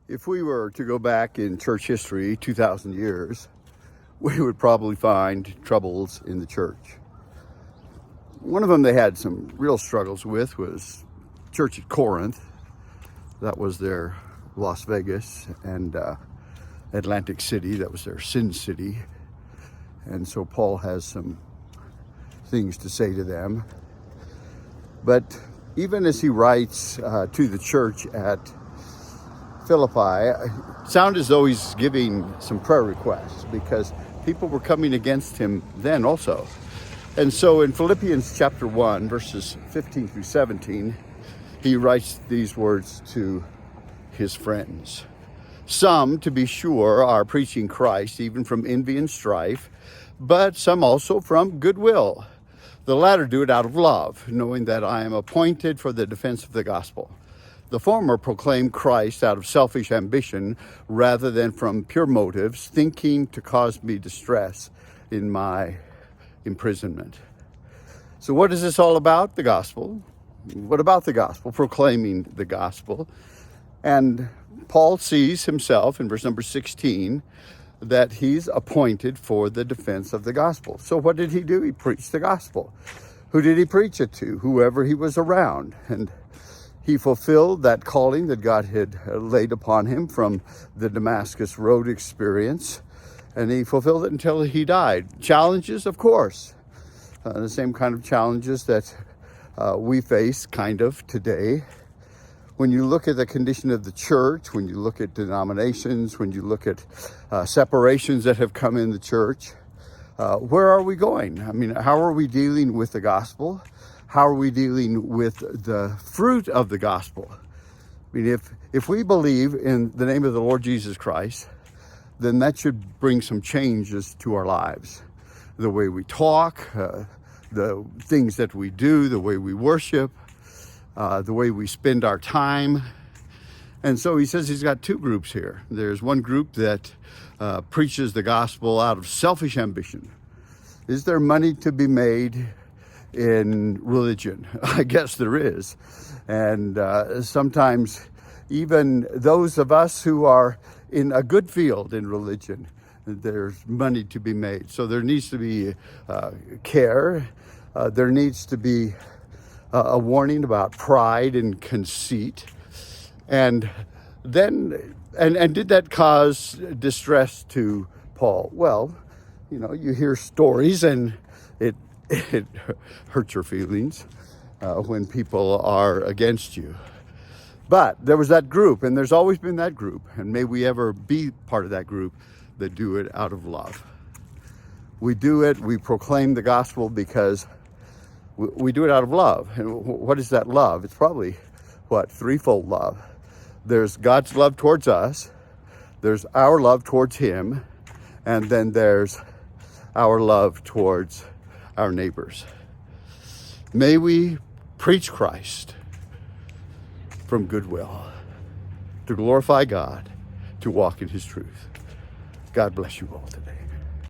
If we were to go back in church history 2,000 years, we would probably find troubles in the church. One of them they had some real struggles with was church at Corinth. That was their Las Vegas, and Atlantic City, that was their sin city. And so Paul has some things to say to them. But even as he writes to the church at Philippi, sound as though he's giving some prayer requests because people were coming against him then also. And so in Philippians chapter 1, verses 15 through 17, he writes these words to his friends. Some, to be sure, are preaching Christ, even from envy and strife, but some also from goodwill. The latter do it out of love, knowing that I am appointed for the defense of the gospel. The former proclaim Christ out of selfish ambition rather than from pure motives, thinking to cause me distress in my imprisonment. So what is this all about? The gospel. What about the gospel? Proclaiming the gospel. And Paul sees himself in verse number 16 that he's appointed for the defense of the gospel. So what did he do? He preached the gospel. Who did he preach it to? Whoever he was around. And he fulfilled that calling that God had laid upon him from the Damascus Road experience. And he fulfilled it until he died. Challenges, of course. The same kind of challenges that we face kind of today. When you look at the condition of the church, when you look at denominations, when you look at separations that have come in the church, where are we going? I mean, how are we dealing with the gospel? How are we dealing with the fruit of the gospel? I mean, if we believe in the name of the Lord Jesus Christ, then that should bring some changes to our lives. The way we talk, the things that we do, the way we worship, the way we spend our time. And so he says he's got two groups here. There's one group that preaches the gospel out of selfish ambition. Is there money to be made in religion? I guess there is. And sometimes even those of us who are in a good field in religion, there's money to be made. So there needs to be care. There needs to be a warning about pride and conceit. And then, and did that cause distress to Paul? Well, you know, you hear stories and it hurts your feelings when people are against you. But there was that group, and there's always been that group, and may we ever be part of that group that do it out of love. We do it, we proclaim the gospel because we do it out of love. And what is that love? It's probably, threefold love. There's God's love towards us, there's our love towards him, and then there's our love towards our neighbors. May we preach Christ from goodwill, to glorify God, to walk in his truth. God bless you all today.